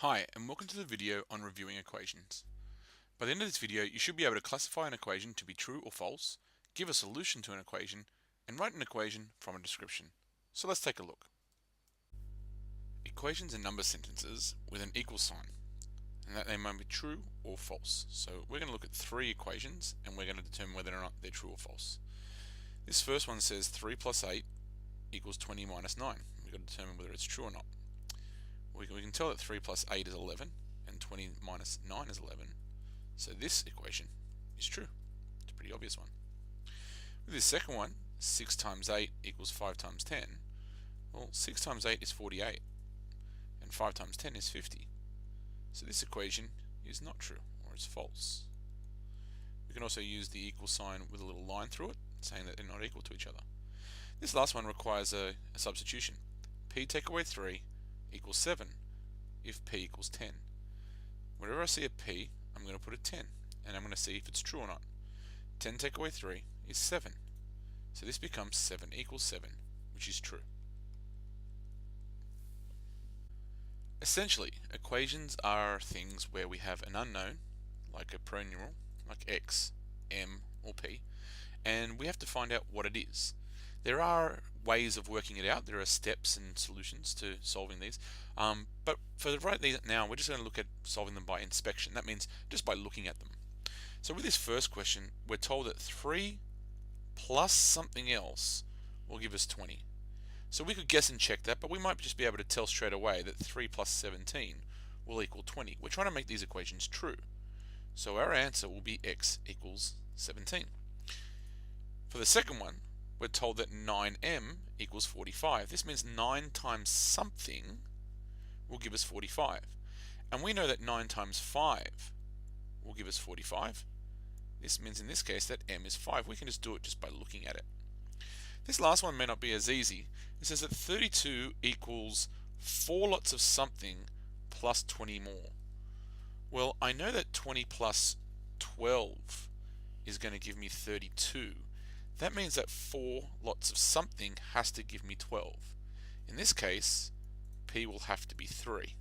Hi, and welcome to the video on reviewing equations. By the end of this video, you should be able to classify an equation to be true or false, give a solution to an equation, and write an equation from a description. So let's take a look. Equations are number sentences with an equal sign, and that they might be true or false. So we're going to look at three equations, and we're going to determine whether or not they're true or false. This first one says 3 plus 8 equals 20 minus 9. We've got to determine whether it's true or not. We can tell that 3 plus 8 is 11 and 20 minus 9 is 11. So this equation is true. It's a pretty obvious one. With this second one, 6 times 8 equals 5 times 10. Well, 6 times 8 is 48 and 5 times 10 is 50. So this equation is not true, or it's false. We can also use the equal sign with a little line through it, saying that they're not equal to each other. This last one requires a substitution. P take away 3 equals 7 if P equals 10. Whenever I see a P, I'm going to put a 10 and I'm going to see if it's true or not. 10 take away 3 is 7. So this becomes 7 equals 7, which is true. Essentially, equations are things where we have an unknown, like a pronumeral, like x, m, or p, and we have to find out what it is. There are ways of working it out. There are steps and solutions to solving these. But for right now, we're just going to look at solving them by inspection. That means just by looking at them. So with this first question, we're told that 3 plus something else will give us 20. So we could guess and check that, but we might just be able to tell straight away that 3 plus 17 will equal 20. We're trying to make these equations true. So our answer will be x equals 17. For the second one, we're told that 9m equals 45. This means 9 times something will give us 45. And we know that 9 times 5 will give us 45. This means in this case that m is 5. We can just do it just by looking at it. This last one may not be as easy. It says that 32 equals 4 lots of something plus 20 more. Well, I know that 20 plus 12 is going to give me 32. That means that 4 lots of something has to give me 12. In this case, P will have to be 3.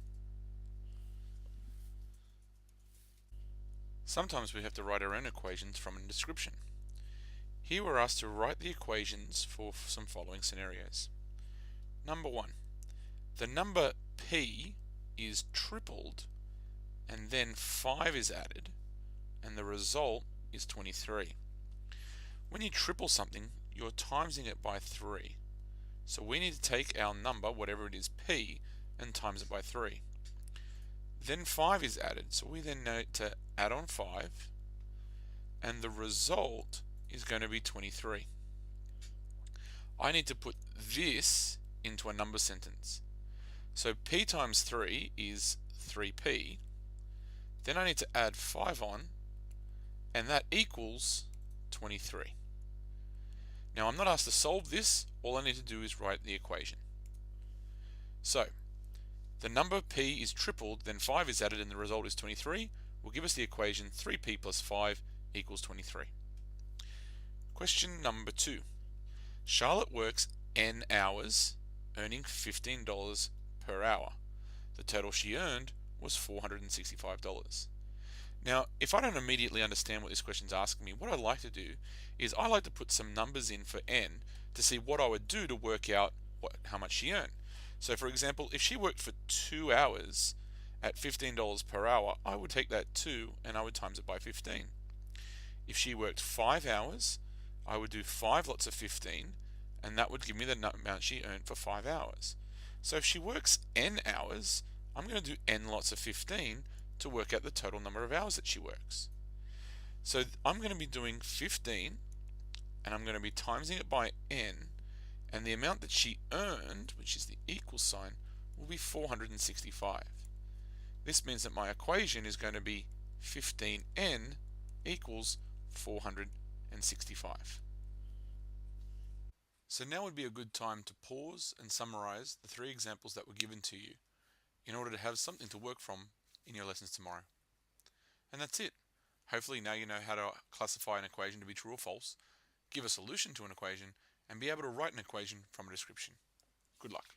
Sometimes we have to write our own equations from a description. Here we're asked to write the equations for some following scenarios. Number 1. The number P is tripled and then 5 is added and the result is 23. When you triple something, you're timesing it by 3. So we need to take our number, whatever it is, P, and times it by 3. Then 5 is added, so we then need to add on 5, and the result is going to be 23. I need to put this into a number sentence. So P times 3 is 3P. Then I need to add 5 on, and that equals 23. Now I'm not asked to solve this, all I need to do is write the equation. So, the number P is tripled, then 5 is added and the result is 23, will give us the equation 3P plus 5 equals 23. Question number 2. Charlotte works N hours, earning $15 per hour. The total she earned was $465. Now, if I don't immediately understand what this question's asking me, what I like to do is I like to put some numbers in for n to see what I would do to work out how much she earned. So for example, if she worked for 2 hours at $15 per hour, I would take that 2 and I would times it by 15. If she worked 5 hours, I would do 5 lots of 15 and that would give me the amount she earned for 5 hours. So if she works n hours, I'm going to do n lots of 15 to work out the total number of hours that she works. So I'm going to be doing 15 and I'm going to be timesing it by n, and the amount that she earned, which is the equal sign, will be 465. This means that my equation is going to be 15n equals 465. So now would be a good time to pause and summarize the 3 examples that were given to you in order to have something to work from in your lessons tomorrow. And that's it. Hopefully now you know how to classify an equation to be true or false, give a solution to an equation, and be able to write an equation from a description. Good luck.